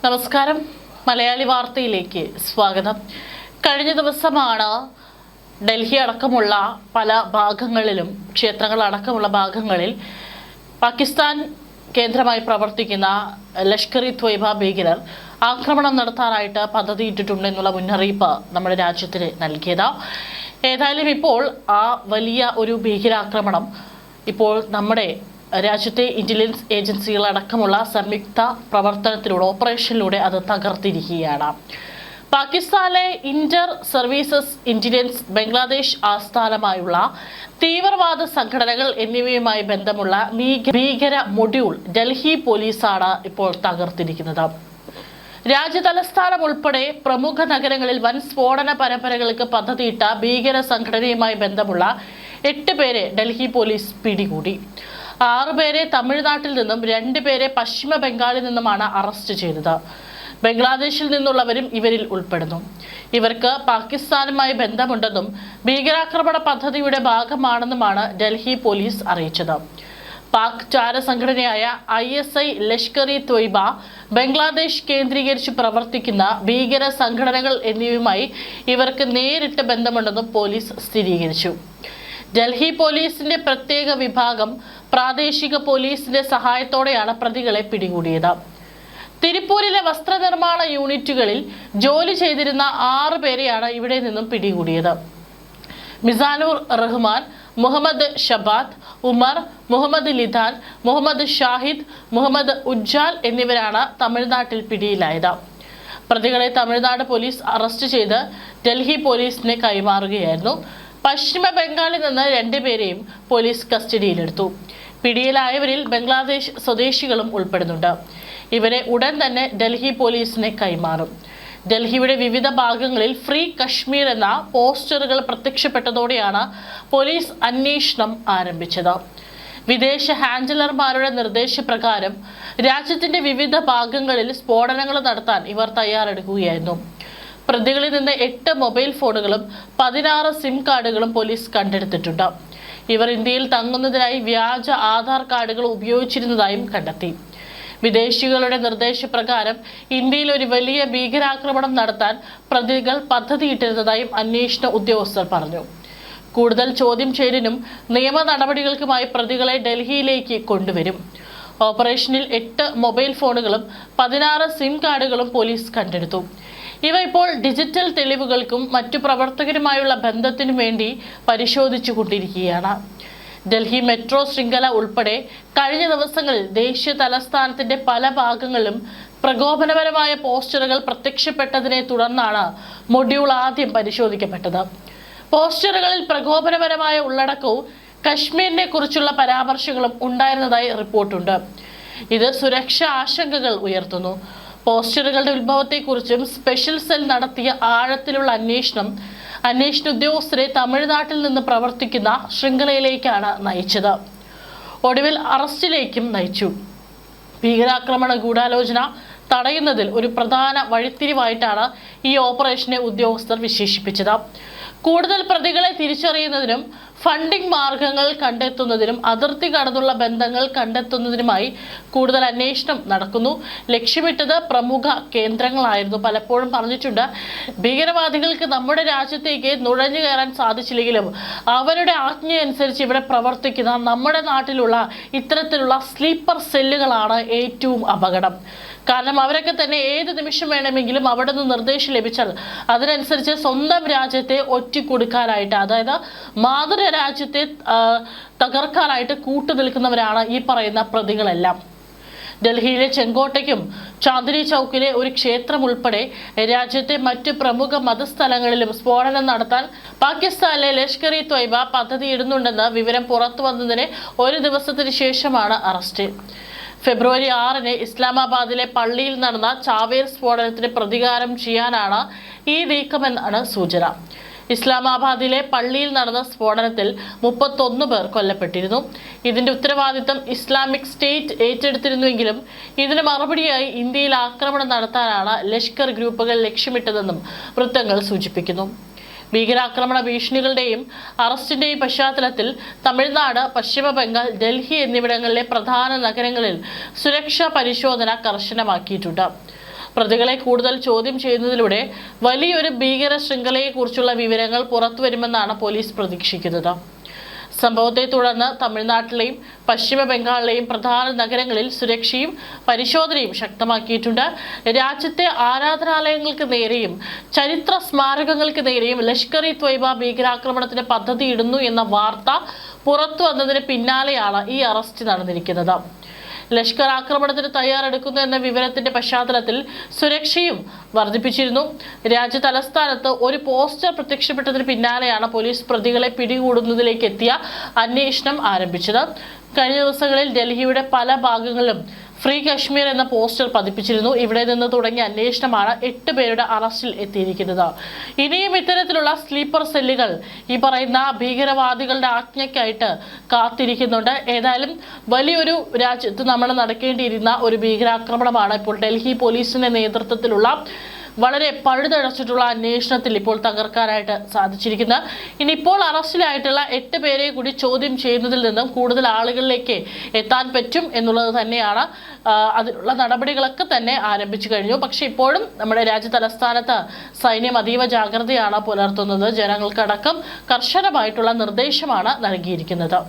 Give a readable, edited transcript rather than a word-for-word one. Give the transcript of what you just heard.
നമസ്കാരം. മലയാളി വാർത്തയിലേക്ക് സ്വാഗതം. കഴിഞ്ഞ ദിവസമാണ് ഡൽഹി അടക്കമുള്ള പല ഭാഗങ്ങളിലും ക്ഷേത്രങ്ങളടക്കമുള്ള ഭാഗങ്ങളിൽ പാകിസ്ഥാൻ കേന്ദ്രമായി പ്രവർത്തിക്കുന്ന ലഷ്കർ ഇ ത്വയ്ബ ഭീകരർ ആക്രമണം നടത്താനായിട്ട് പദ്ധതിയിട്ടിട്ടുണ്ടെന്നുള്ള മുന്നറിയിപ്പ് നമ്മുടെ രാജ്യത്തിന് നൽകിയത്. ഏതായാലും ഇപ്പോൾ ആ വലിയ ഒരു ഭീകരാക്രമണം ഇപ്പോൾ നമ്മുടെ രാജ്യത്തെ ഇന്റലിജൻസ് ഏജൻസികളടക്കമുള്ള സംയുക്ത പ്രവർത്തനത്തിലൂടെ ഓപ്പറേഷനിലൂടെ അത് തകർത്തിരിക്കുകയാണ്. പാകിസ്ഥാനിലെ ഇന്റർ സർവീസസ് ഇന്റലിജൻസ് ബംഗ്ലാദേശ് ആസ്ഥാനമായുള്ള തീവ്രവാദ സംഘടനകൾ എന്നിവയുമായി ബന്ധമുള്ള ഭീകര മൊഡ്യൂൾ ഡൽഹി പോലീസാണ് ഇപ്പോൾ തകർത്തിരിക്കുന്നത്. രാജ്യതലസ്ഥാനം ഉൾപ്പെടെ പ്രമുഖ നഗരങ്ങളിൽ വൻ സ്ഫോടന പരമ്പരകൾക്ക് പദ്ധതിയിട്ട ഭീകര സംഘടനയുമായി ബന്ധമുള്ള 8 പേരെ ഡൽഹി പോലീസ് പിടികൂടി. 6 പേരെ തമിഴ്നാട്ടിൽ നിന്നും 2 പേരെ പശ്ചിമ ബംഗാളിൽ നിന്നുമാണ് അറസ്റ്റ് ചെയ്തത്. ബംഗ്ലാദേശിൽ നിന്നുള്ളവരും ഇവരിൽ ഉൾപ്പെടുന്നു. ഇവർക്ക് പാകിസ്ഥാനുമായി ബന്ധമുണ്ടെന്നും ഭീകരാക്രമണ പദ്ധതിയുടെ ഭാഗമാണെന്നുമാണ് ഡൽഹി പോലീസ് അറിയിച്ചത്. പാക് ചാര സംഘടനയായ ISI ലഷ്കർ ഇ ത്വയ്ബ, ബംഗ്ലാദേശ് കേന്ദ്രീകരിച്ച് പ്രവർത്തിക്കുന്ന ഭീകര സംഘടനകൾ എന്നിവയുമായി ഇവർക്ക് നേരിട്ട് ബന്ധമുണ്ടെന്നും പോലീസ് സ്ഥിരീകരിച്ചു. ഡൽഹി പോലീസിന്റെ പ്രത്യേക വിഭാഗം പ്രാദേശിക പോലീസിന്റെ സഹായത്തോടെയാണ് പ്രതികളെ പിടികൂടിയത്. തിരുപ്പൂരിലെ വസ്ത്രനിർമ്മാണ യൂണിറ്റുകളിൽ ജോലി ചെയ്തിരുന്ന 6 പേരെയാണ് ഇവിടെ നിന്നും പിടികൂടിയത്. മിസാനുർ റഹ്മാൻ, മുഹമ്മദ് ഷബാത്ത്, ഉമർ, മുഹമ്മദ് ലിദാൻ, മുഹമ്മദ് ഷാഹിദ്, മുഹമ്മദ് ഉജ്ജാൽ എന്നിവരാണ് തമിഴ്നാട്ടിൽ പിടിയിലായത്. പ്രതികളെ തമിഴ്നാട് പോലീസ് അറസ്റ്റ് ചെയ്ത് ഡൽഹി പോലീസിനെ കൈമാറുകയായിരുന്നു. പശ്ചിമ ബംഗാളിൽ നിന്ന് 2 പേരെയും പോലീസ് കസ്റ്റഡിയിലെടുത്തു. പിടിയിലായവരിൽ ബംഗ്ലാദേശ് സ്വദേശികളും ഉൾപ്പെടുന്നുണ്ട്. ഇവരെ ഉടൻ തന്നെ ഡൽഹി പോലീസിനെ കൈമാറും. ഡൽഹിയുടെ വിവിധ ഭാഗങ്ങളിൽ ഫ്രീ കശ്മീർ എന്ന പോസ്റ്ററുകൾ പ്രത്യക്ഷപ്പെട്ടതോടെയാണ് പോലീസ് അന്വേഷണം ആരംഭിച്ചത്. വിദേശ ഹാൻഡിലർമാരുടെ നിർദ്ദേശപ്രകാരം രാജ്യത്തിന്റെ വിവിധ ഭാഗങ്ങളിൽ സ്ഫോടനങ്ങൾ നടത്താൻ ഇവർ തയ്യാറെടുക്കുകയായിരുന്നു. പ്രതികളിൽ നിന്ന് 8 മൊബൈൽ ഫോണുകളും 16 സിം കാർഡുകളും പോലീസ് കണ്ടെടുത്തിട്ടുണ്ട്. ഇവർ ഇന്ത്യയിൽ തങ്ങുന്നതിനായി വ്യാജ ആധാർ കാർഡുകൾ ഉപയോഗിച്ചിരുന്നതായും കണ്ടെത്തി. വിദേശികളുടെ നിർദ്ദേശപ്രകാരം ഇന്ത്യയിൽ ഒരു വലിയ ഭീകരാക്രമണം നടത്താൻ പ്രതികൾ പദ്ധതിയിട്ടിരുന്നതായും അന്വേഷണ ഉദ്യോഗസ്ഥർ പറഞ്ഞു. കൂടുതൽ ചോദ്യം ചെയ്യലിനും നിയമ നടപടികൾക്കുമായി പ്രതികളെ ഡൽഹിയിലേക്ക് കൊണ്ടുവരും. ഓപ്പറേഷനിൽ 8 മൊബൈൽ ഫോണുകളും 16 സിം കാർഡുകളും പോലീസ് കണ്ടെടുത്തു. ഇവ ഇപ്പോൾ ഡിജിറ്റൽ തെളിവുകൾക്കും മറ്റു പ്രവർത്തകരുമായുള്ള ബന്ധത്തിനും വേണ്ടി പരിശോധിച്ചു കൊണ്ടിരിക്കുകയാണ്. ഡൽഹി മെട്രോ ശൃംഖല ഉൾപ്പെടെ കഴിഞ്ഞ ദിവസങ്ങളിൽ ദേശീയ തലസ്ഥാനത്തിന്റെ പല ഭാഗങ്ങളിലും പ്രകോപനപരമായ പോസ്റ്ററുകൾ പ്രത്യക്ഷപ്പെട്ടതിനെ തുടർന്നാണ് മൊഡ്യൂൾ ആദ്യം പരിശോധിക്കപ്പെട്ടത്. പോസ്റ്ററുകളിൽ പ്രകോപനപരമായ ഉള്ളടക്കവും കശ്മീരിനെ കുറിച്ചുള്ള പരാമർശങ്ങളും ഉണ്ടായിരുന്നതായി റിപ്പോർട്ടുണ്ട്. ഇത് സുരക്ഷാ ആശങ്കകൾ ഉയർത്തുന്നു. പോസ്റ്ററുകളുടെ ഉത്ഭവത്തെക്കുറിച്ചും സ്പെഷ്യൽ സെൽ നടത്തിയ ആഴത്തിലുള്ള അന്വേഷണ ഉദ്യോഗസ്ഥരെ തമിഴ്നാട്ടിൽ നിന്ന് പ്രവർത്തിക്കുന്ന ശൃംഖലയിലേക്കാണ് നയിച്ചത്. ഒടുവിൽ അറസ്റ്റിലേക്കും നയിച്ചു. ഭീകരാക്രമണ ഗൂഢാലോചന തടയുന്നതിൽ ഒരു പ്രധാന വഴിത്തിരിവായിട്ടാണ് ഈ ഓപ്പറേഷനെ ഉദ്യോഗസ്ഥർ വിശേഷിപ്പിച്ചത്. കൂടുതൽ പ്രതികളെ തിരിച്ചറിയുന്നതിനും ഫണ്ടിംഗ് മാർഗങ്ങൾ കണ്ടെത്തുന്നതിനും അതിർത്തി കടന്നുള്ള ബന്ധങ്ങൾ കണ്ടെത്തുന്നതിനുമായി കൂടുതൽ അന്വേഷണം നടക്കുന്നു. ലക്ഷ്യമിട്ടത് പ്രമുഖ കേന്ദ്രങ്ങളായിരുന്നു. പലപ്പോഴും പറഞ്ഞിട്ടുണ്ട്, ഭീകരവാദികൾക്ക് നമ്മുടെ രാജ്യത്തേക്ക് നുഴഞ്ഞു കയറാൻ സാധിച്ചില്ലെങ്കിലും അവരുടെ ആജ്ഞയനുസരിച്ച് ഇവിടെ പ്രവർത്തിക്കുന്ന നമ്മുടെ നാട്ടിലുള്ള ഇത്തരത്തിലുള്ള സ്ലീപ്പർ സെല്ലുകളാണ് ഏറ്റവും അപകടം. കാരണം അവരൊക്കെ തന്നെ ഏത് നിമിഷം വേണമെങ്കിലും അവിടെ നിന്ന് നിർദ്ദേശം ലഭിച്ചാൽ അതിനനുസരിച്ച് സ്വന്തം രാജ്യത്തെ ഒറ്റിക്കൊടുക്കാനായിട്ട്, അതായത് മാതൃരാജ്യത്തെ തകർക്കാനായിട്ട് കൂട്ടുനിൽക്കുന്നവരാണ് ഈ പറയുന്ന പ്രതികളെല്ലാം. ഡൽഹിയിലെ ചെങ്കോട്ടയ്ക്കും ചാന്ദിനി ചൗക്കിലെ ഒരു ക്ഷേത്രം ഉൾപ്പെടെ രാജ്യത്തെ മറ്റ് പ്രമുഖ മതസ്ഥലങ്ങളിലും സ്ഫോടനം നടത്താൻ പാകിസ്ഥാനിലെ ലഷ്കർ ഇ ത്വയ്ബ പദ്ധതിയിടുന്നുണ്ടെന്ന് വിവരം പുറത്തു വന്നതിന് 1 ദിവസത്തിന് ശേഷമാണ് അറസ്റ്റ്. ഫെബ്രുവരി 6-ന് ഇസ്ലാമാബാദിലെ പള്ളിയിൽ നടന്ന ചാവേർ സ്ഫോടനത്തിന് പ്രതികാരം ചെയ്യാനാണ് ഈ നീക്കമെന്നാണ് സൂചന. ഇസ്ലാമാബാദിലെ പള്ളിയിൽ നടന്ന സ്ഫോടനത്തിൽ 31 പേർ കൊല്ലപ്പെട്ടിരുന്നു. ഇതിന്റെ ഉത്തരവാദിത്തം ഇസ്ലാമിക് സ്റ്റേറ്റ് ഏറ്റെടുത്തിരുന്നുവെങ്കിലും ഇതിന് മറുപടിയായി ഇന്ത്യയിൽ ആക്രമണം നടത്താനാണ് ലഷ്കർ ഗ്രൂപ്പുകൾ ലക്ഷ്യമിട്ടതെന്നും വൃത്തങ്ങൾ സൂചിപ്പിക്കുന്നു. ഭീകരാക്രമണ ഭീഷണികളുടെയും അറസ്റ്റിന്റെയും പശ്ചാത്തലത്തിൽ തമിഴ്നാട്, പശ്ചിമ ബംഗാൾ, ഡൽഹി എന്നിവിടങ്ങളിലെ പ്രധാന നഗരങ്ങളിൽ സുരക്ഷാ പരിശോധന കർശനമാക്കിയിട്ടുണ്ട്. പ്രതികളെ കൂടുതൽ ചോദ്യം ചെയ്യുന്നതിലൂടെ വലിയൊരു ഭീകര ശൃംഖലയെക്കുറിച്ചുള്ള വിവരങ്ങൾ പുറത്തുവരുമെന്നാണ് പോലീസ് പ്രതീക്ഷിക്കുന്നത്. സംഭവത്തെ തുടർന്ന് തമിഴ്നാട്ടിലെയും പശ്ചിമ ബംഗാളിലെയും പ്രധാന നഗരങ്ങളിൽ സുരക്ഷയും പരിശോധനയും ശക്തമാക്കിയിട്ടുണ്ട്. രാജ്യത്തെ ആരാധനാലയങ്ങൾക്ക് നേരെയും ചരിത്ര സ്മാരകങ്ങൾക്ക് നേരെയും ലഷ്കർ ഇ ത്വയ്ബ ഭീകരാക്രമണത്തിന് പദ്ധതിയിടുന്നു എന്ന വാർത്ത പുറത്തു വന്നതിന് പിന്നാലെയാണ് ഈ അറസ്റ്റ് നടന്നിരിക്കുന്നത്. ലഷ്കർ ആക്രമണത്തിന് തയ്യാറെടുക്കുന്നു എന്ന വിവരത്തിന്റെ പശ്ചാത്തലത്തിൽ സുരക്ഷയും വർദ്ധിപ്പിച്ചിരുന്നു. രാജ്യ തലസ്ഥാനത്ത് ഒരു പോസ്റ്റർ പ്രത്യക്ഷപ്പെട്ടതിന് പിന്നാലെയാണ് പോലീസ് പ്രതികളെ പിടികൂടുന്നതിലേക്ക് എത്തിയ അന്വേഷണം ആരംഭിച്ചത്. കഴിഞ്ഞ ദിവസങ്ങളിൽ ഡൽഹിയുടെ പല ഭാഗങ്ങളിലും ഫ്രീ കശ്മീർ എന്ന പോസ്റ്റർ പതിപ്പിച്ചിരുന്നു. ഇവിടെ നിന്ന് തുടങ്ങിയ അന്വേഷണമാണ് 8 പേരുടെ അറസ്റ്റിൽ എത്തിയിരിക്കുന്നത്. ഇനിയും ഇത്തരത്തിലുള്ള സ്ലീപ്പർ സെല്ലുകൾ ഈ പറയുന്ന ഭീകരവാദികളുടെ ആജ്ഞയ്ക്കായിട്ട് കാത്തിരിക്കുന്നുണ്ട്. ഏതായാലും വലിയൊരു രാജ്യത്ത് നമ്മൾ നടക്കേണ്ടിയിരുന്ന ഒരു ഭീകരാക്രമണമാണ് ഇപ്പോൾ ഡൽഹി പോലീസിന്റെ നേതൃത്വത്തിലുള്ള വളരെ പഴുതടച്ചിട്ടുള്ള അന്വേഷണത്തിൽ ഇപ്പോൾ തകർക്കാനായിട്ട് സാധിച്ചിരിക്കുന്നത്. ഇനിയിപ്പോൾ അറസ്റ്റിലായിട്ടുള്ള 8 പേരെ കൂടി ചോദ്യം ചെയ്യുന്നതിൽ നിന്നും കൂടുതൽ ആളുകളിലേക്ക് എത്താൻ പറ്റും എന്നുള്ളത് തന്നെയാണ്. അതിനുള്ള നടപടികളൊക്കെ തന്നെ ആരംഭിച്ചു കഴിഞ്ഞു. പക്ഷെ ഇപ്പോഴും നമ്മുടെ രാജ്യ തലസ്ഥാനത്ത് സൈന്യം അതീവ ജാഗ്രതയാണ് പുലർത്തുന്നത്. ജനങ്ങൾക്കടക്കം കർശനമായിട്ടുള്ള നിർദ്ദേശമാണ് നൽകിയിരിക്കുന്നത്.